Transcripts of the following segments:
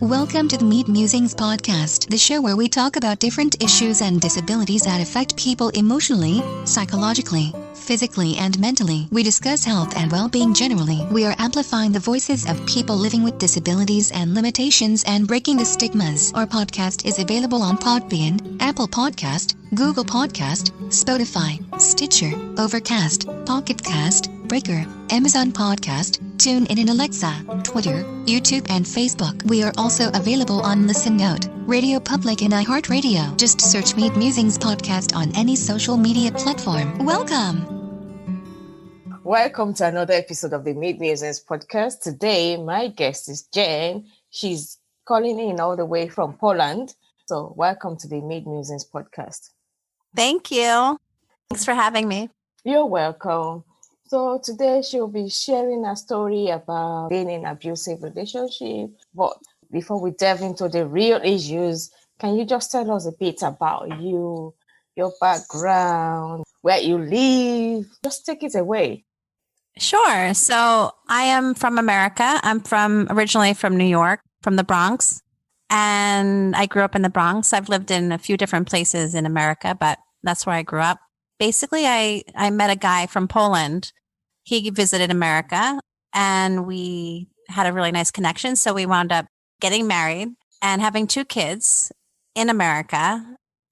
Welcome to the Meet Musings podcast, the show where we talk about different issues and disabilities that affect people emotionally, psychologically, physically, and mentally. We discuss health and well-being generally. We are amplifying the voices of people living with disabilities and limitations and breaking the stigmas. Our podcast is available on Podbean, Apple Podcast, Google Podcast, Spotify, Stitcher, Overcast, Pocket Cast, Breaker, Amazon Podcast, TuneIn and Alexa, Twitter, YouTube and Facebook. We are also available on Listen Note, Radio Public and iHeartRadio. Just search Meet Musings Podcast on any social media platform. Welcome! Welcome to another episode of the Meet Musings Podcast. Today, my guest is Jen. She's calling in all the way from Poland. So welcome to the Meet Musings Podcast. Thank you. Thanks for having me. You're welcome. So today she'll be sharing a story about being in an abusive relationship. But before we delve into the real issues, can you just tell us a bit about you, your background, where you live? Just take it away. Sure. So I am from America. I'm originally from New York, from the Bronx. And I grew up in the Bronx. I've lived in a few different places in America, but that's where I grew up. Basically, I met a guy from Poland. He visited America and we had a really nice connection. So we wound up getting married and having 2 kids in America.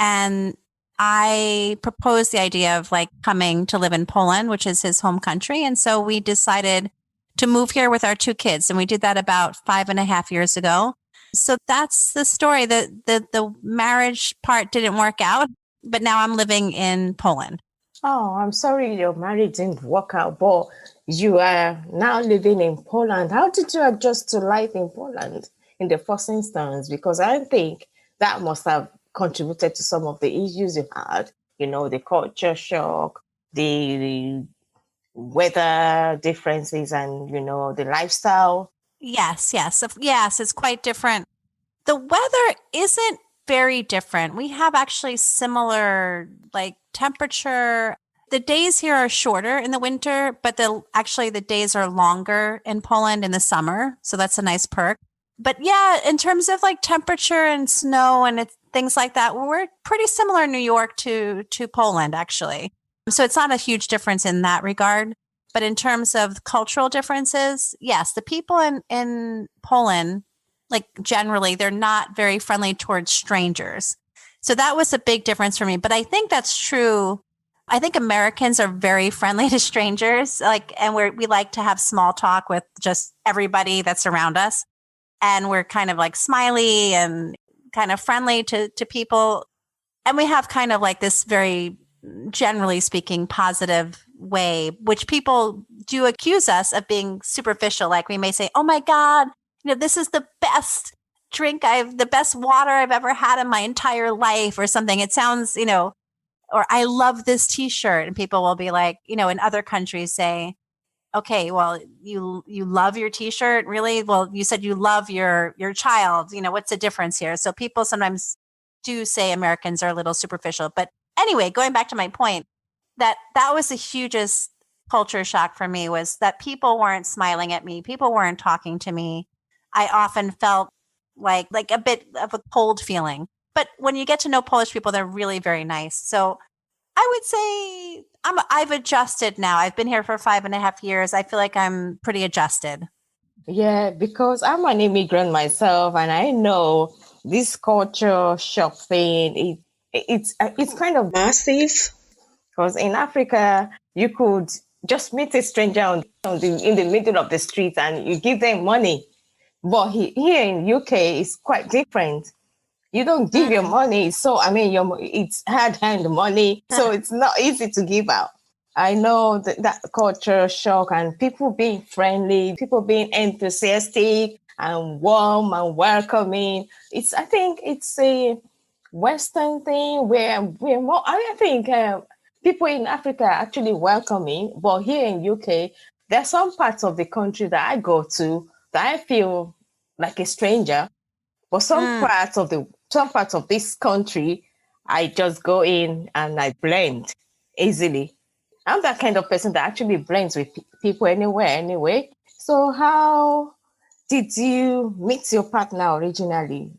And I proposed the idea of coming to live in Poland, which is his home country. And so we decided to move here with our 2 kids. And we did that about 5.5 years ago. So that's the story. The marriage part didn't work out, but now I'm living in Poland. Oh, I'm sorry your marriage didn't work out, but you are now living in Poland. How did you adjust to life in Poland in the first instance? Because I think that must have contributed to some of the issues you had, the culture shock, the weather differences and, the lifestyle. Yes, it's quite different. The weather isn't very different. We have actually similar temperature. The days here are shorter in the winter, but the days are longer in Poland in the summer. So that's a nice perk. But yeah, in terms of temperature and snow and things like that, we're pretty similar in New York to Poland, actually. So it's not a huge difference in that regard. But in terms of cultural differences, yes, the people in Poland, generally, they're not very friendly towards strangers. So that was a big difference for me. But I think that's true. I think Americans are very friendly to strangers, and we like to have small talk with just everybody that's around us. And we're kind of smiley and kind of friendly to people. And we have kind of this very, generally speaking, positive way, which people do accuse us of being superficial. We may say, oh my God, this is the best the best water I've ever had in my entire life or something. It sounds, or I love this t-shirt. And people will be in other countries say, okay, well, you love your t-shirt, really? Well, you said you love your child. What's the difference here? So people sometimes do say Americans are a little superficial. But anyway, going back to my point, that was the hugest culture shock for me, was that people weren't smiling at me. People weren't talking to me. I often felt like a bit of a cold feeling. But when you get to know Polish people, they're really very nice. So I would say I've adjusted now. I've been here for 5.5 years. I feel like I'm pretty adjusted. Yeah, because I'm an immigrant myself, and I know this culture shock thing. It's kind of massive. Because in Africa, you could just meet a stranger in the middle of the street, and you give them money. But here in UK, it's quite different. You don't give your money. So, it's hard-earned money. So it's not easy to give out. I know that culture shock and people being friendly, people being enthusiastic and warm and welcoming. I think it's a Western thing where we're more, I think people in Africa are actually welcoming. But here in UK, there are some parts of the country that I go to that I feel like a stranger. But some parts of this country, I just go in and I blend easily. I'm that kind of person that actually blends with people anywhere, anyway. So how did you meet your partner originally?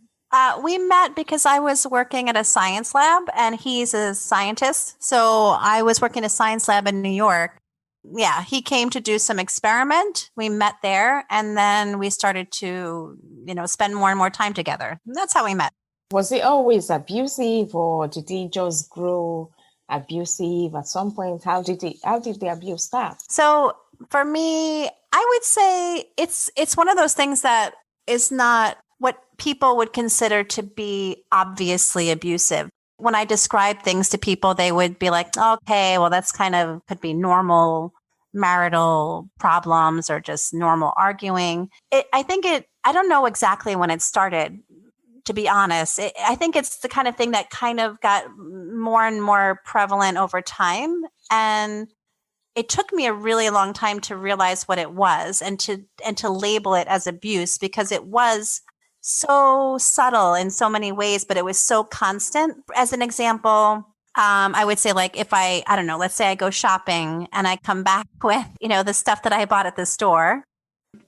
We met because I was working at a science lab and he's a scientist. So I was working at a science lab in New York. Yeah, he came to do some experiment. We met there and then we started to, spend more and more time together. And that's how we met. Was it always abusive or did he just grow abusive at some point? How did the abuse start? So for me, I would say it's one of those things that is not what people would consider to be obviously abusive. When I describe things to people, they would be like, okay, well, that's could be normal marital problems or just normal arguing. I don't know exactly when it started, to be honest. I think it's the kind of thing that kind of got more and more prevalent over time. And it took me a really long time to realize what it was and to label it as abuse because it was so subtle in so many ways, but it was so constant. As an example, I would say like if I don't know, let's say I go shopping and I come back with, the stuff that I bought at the store,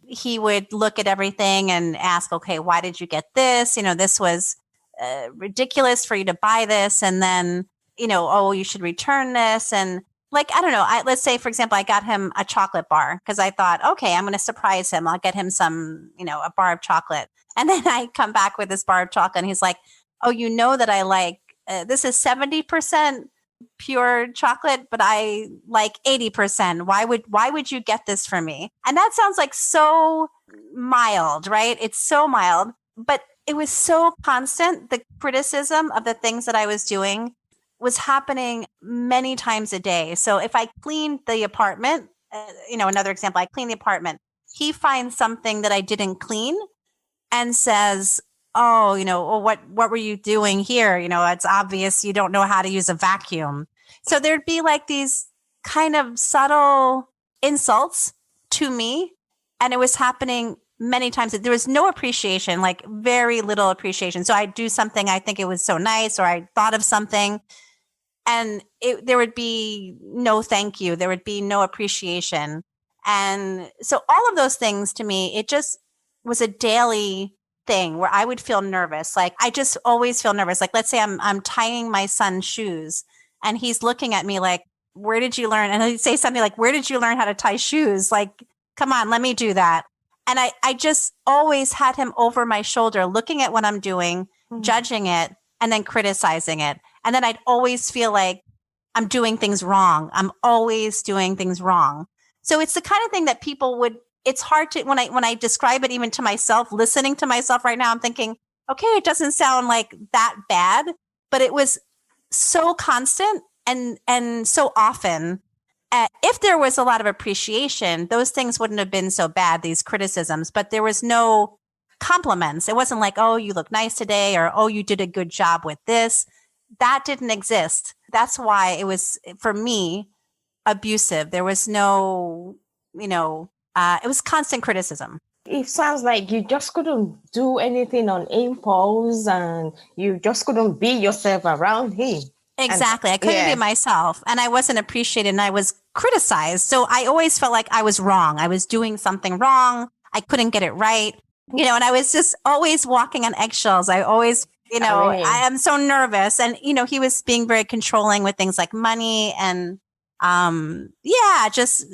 he would look at everything and ask, okay, why did you get this? This was ridiculous for you to buy this. And then, oh, you should return this. And like, I don't know, let's say, for example, I got him a chocolate bar because I thought, okay, I'm going to surprise him. I'll get him some, a bar of chocolate. And then I come back with this bar of chocolate and he's like, oh, that I like, this is 70% pure chocolate, but I like 80%. Why would you get this for me? And that sounds like so mild, right? It's so mild, but it was so constant. The criticism of the things that I was doing was happening many times a day. So if I cleaned the apartment, another example, I clean the apartment, he finds something that I didn't clean and says, oh, well, what were you doing here? It's obvious you don't know how to use a vacuum. So there'd be like these kind of subtle insults to me. And it was happening many times. There was no appreciation, like very little appreciation. So I'd do something, I think it was so nice, or I thought of something, and there would be no thank you. There would be no appreciation. And so all of those things to me, it just was a daily thing where I would feel nervous. Like I just always feel nervous. Like let's say I'm tying my son's shoes and he's looking at me like, where did you learn? And he'd say something like, where did you learn how to tie shoes? Like, come on, let me do that. And I just always had him over my shoulder, looking at what I'm doing, judging it, and then criticizing it. And then I'd always feel like I'm doing things wrong. I'm always doing things wrong. So it's the kind of thing that people would, it's hard to, when I describe it even to myself, listening to myself right now, I'm thinking, okay, it doesn't sound like that bad, but it was so constant and so often. If there was a lot of appreciation, those things wouldn't have been so bad, these criticisms, but there was no compliments. It wasn't like, oh, you look nice today, or, oh, you did a good job with this. That didn't exist. That's why it was, for me, abusive. There was no, it was constant criticism. It sounds like you just couldn't do anything on impulse and you just couldn't be yourself around him. Exactly. I couldn't be myself and I wasn't appreciated and I was criticized. So I always felt like I was wrong. I was doing something wrong. I couldn't get it right. And I was just always walking on eggshells. I always, I am so nervous. And, he was being very controlling with things like money and, just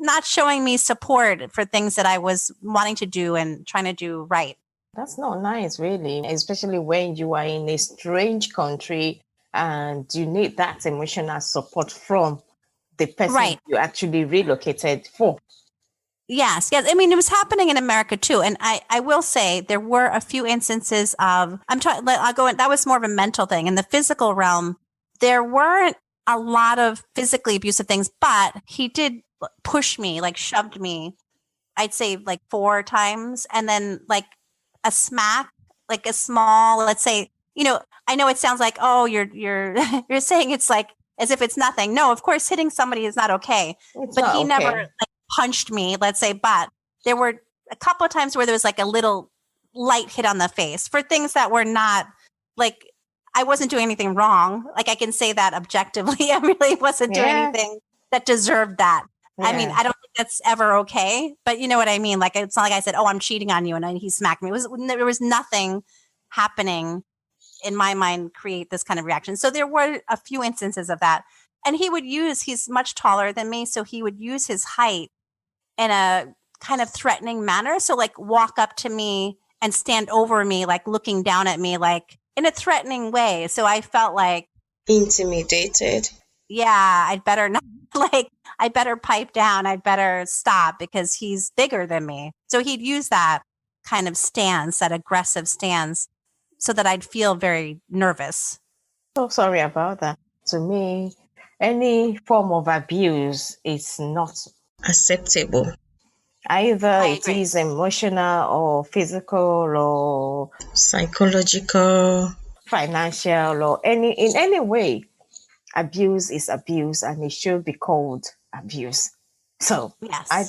not showing me support for things that I was wanting to do and trying to do right. That's not nice, really, especially when you are in a strange country and you need that emotional support from the person you actually relocated for. Yes. I mean, it was happening in America too. And I will say there were a few instances of, that was more of a mental thing. In the physical realm, there weren't a lot of physically abusive things, but he did push me, like shoved me, I'd say like 4 times. And then like a smack, like a small, let's say, I know it sounds like, oh, you're you're saying it's like as if it's nothing. No, of course, hitting somebody is not okay. But he never like punched me, let's say. But there were a couple of times where there was like a little light hit on the face for things that were not like, I wasn't doing anything wrong. Like I can say that objectively. I really wasn't doing anything that deserved that. I mean, Yeah. I don't think that's ever okay, but you know what I mean? Like, it's not like I said, oh, I'm cheating on you. And then he smacked me. There was nothing happening in my mind create this kind of reaction. So there were a few instances of that. And he's much taller than me. So he would use his height in a kind of threatening manner. So like walk up to me and stand over me, like looking down at me, like in a threatening way. So I felt like, Intimidated. yeah, I'd better not, like, I better pipe down. I'd better stop because he's bigger than me. So he'd use that kind of stance, that aggressive stance, so that I'd feel very nervous. So sorry about that. To me, any form of abuse is not acceptable. Either I it agree. is emotional or physical or psychological, financial, or in any way. Abuse is abuse and it should be called abuse. So Yes. I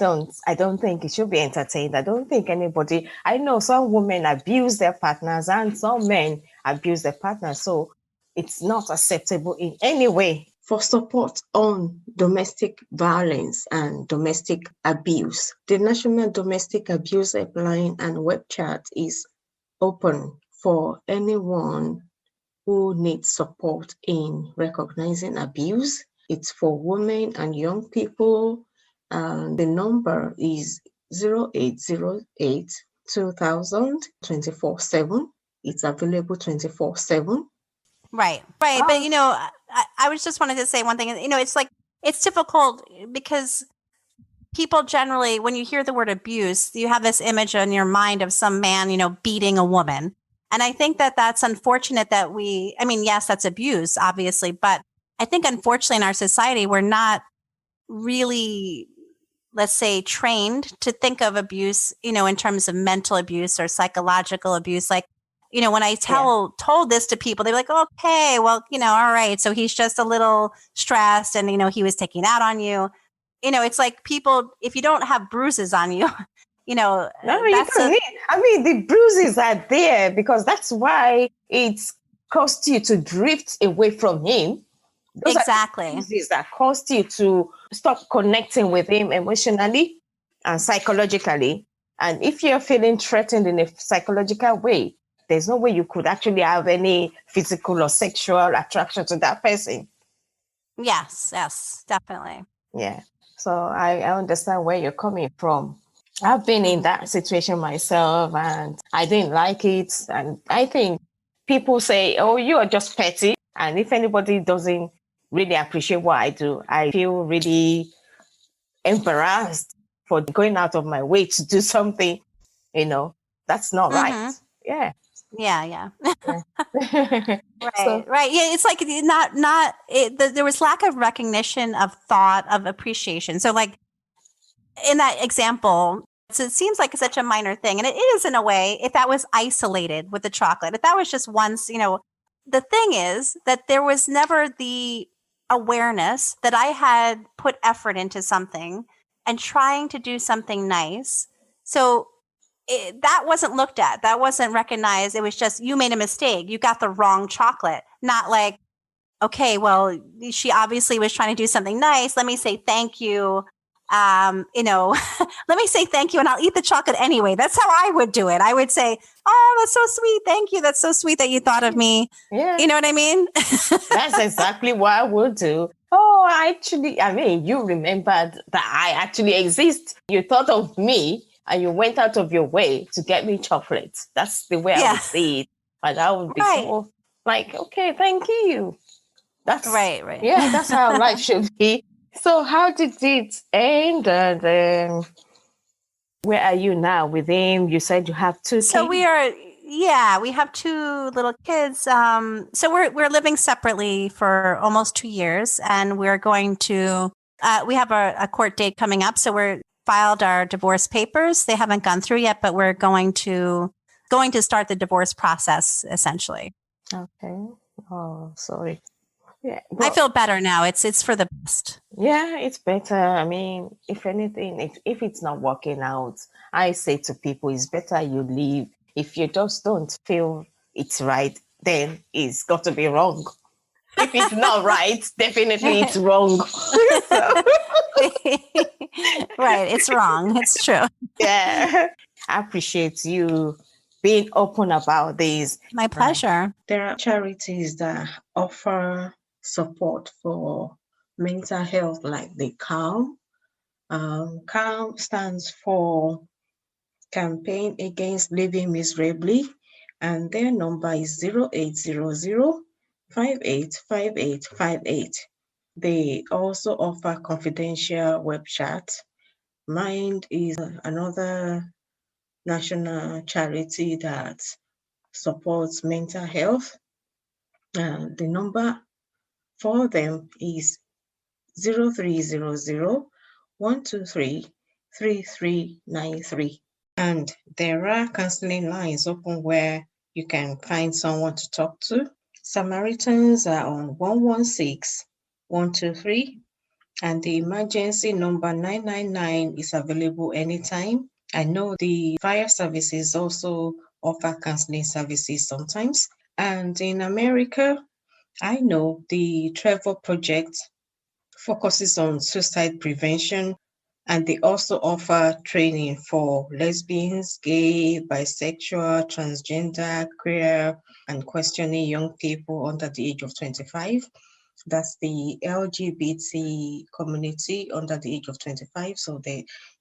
don't think it should be entertained. I don't think anybody, I know some women abuse their partners and some men abuse their partners. So it's not acceptable in any way. For support on domestic violence and domestic abuse, the National Domestic Abuse Helpline and web chat is open for anyone who needs support in recognizing abuse. It's for women and young people. And the number is 0808 2000 24/7. It's available 24/7. Right. Right. But, I was just wanted to say one thing. It's like, it's difficult because people generally, when you hear the word abuse, you have this image in your mind of some man, beating a woman. And I think that that's unfortunate that yes, that's abuse, obviously. But I think unfortunately in our society, we're not really, let's say, trained to think of abuse, in terms of mental abuse or psychological abuse. Like, when I told this to people, they're like, okay, well, all right. So he's just a little stressed and, he was taking out on you. It's like people, if you don't have bruises on you, No, you don't need. I mean, the bruises are there because that's why it's caused you to drift away from him. Those exactly. are the bruises that caused you to stop connecting with him emotionally and psychologically. And if you're feeling threatened in a psychological way, there's no way you could actually have any physical or sexual attraction to that person. Yes, definitely. Yeah. So I understand where you're coming from. I've been in that situation myself and I didn't like it. And I think people say, oh, you are just petty. And if anybody doesn't really appreciate what I do, I feel really embarrassed for going out of my way to do something, that's not right. Yeah. Yeah. Right. Right. Yeah. It's like there was lack of recognition of thought, of appreciation. So like in that example, so it seems like such a minor thing. And it is in a way, if that was isolated with the chocolate, if that was just once, the thing is that there was never the awareness that I had put effort into something and trying to do something nice. So that wasn't looked at. That wasn't recognized. It was just, you made a mistake. You got the wrong chocolate. Not like, okay, well, she obviously was trying to do something nice. Let me say thank you. Let me say thank you and I'll eat the chocolate anyway. That's how I would do it. I would say, oh, that's so sweet. Thank you. That's so sweet that you thought of me. Yeah. You know what I mean? That's exactly what I would do. Oh, you remembered that I actually exist. You thought of me and you went out of your way to get me chocolate. That's the way I would see it. And I would be so like, okay, thank you. That's right. Yeah, that's how life should be. So how did it end? And where are you now with him? You said you have two kids. So we have two little kids. So we're living separately for almost 2 years, and we're going to. We have a court date coming up, so we're filed our divorce papers. They haven't gone through yet, but we're going to start the divorce process essentially. Okay. Oh, sorry. Yeah, I feel better now. It's for the best. Yeah, it's better. I mean, if anything, if it's not working out, I say to people, it's better you leave. If you just don't feel it's right, then it's got to be wrong. Right. if it's not right, definitely it's wrong. So, Right. It's wrong. It's true. yeah, I appreciate you being open about this. My pleasure. There are charities that offer support for mental health, like the CALM. CALM stands for Campaign Against Living Miserably, and their number is 0800 585858. They also offer confidential web chat. Mind is another national charity that supports mental health. The number for them is 0300 123 3393. And there are counseling lines open where you can find someone to talk to. Samaritans are on 116 123, and the emergency number 999 is available anytime. I know the fire services also offer counseling services sometimes. And in America, I know the Trevor Project focuses on suicide prevention, and they also offer training for lesbians, gay, bisexual, transgender, queer, and questioning young people under the age of 25. That's the LGBT community under the age of 25. So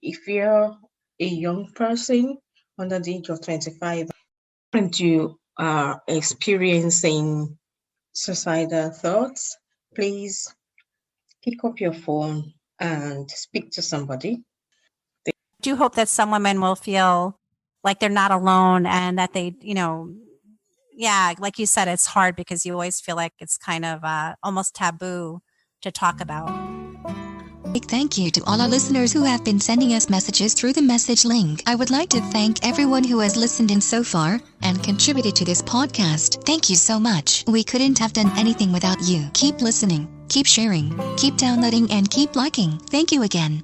if you're a young person under the age of 25 and you are experiencing suicidal thoughts, please pick up your phone and speak to somebody. I do hope that some women will feel like they're not alone and that they, yeah, like you said, it's hard because you always feel like it's kind of almost taboo to talk about. Big thank you to all our listeners who have been sending us messages through the message link. I would like to thank everyone who has listened in so far and contributed to this podcast. Thank you so much. We couldn't have done anything without you. Keep listening, keep sharing, keep downloading, and keep liking. Thank you again.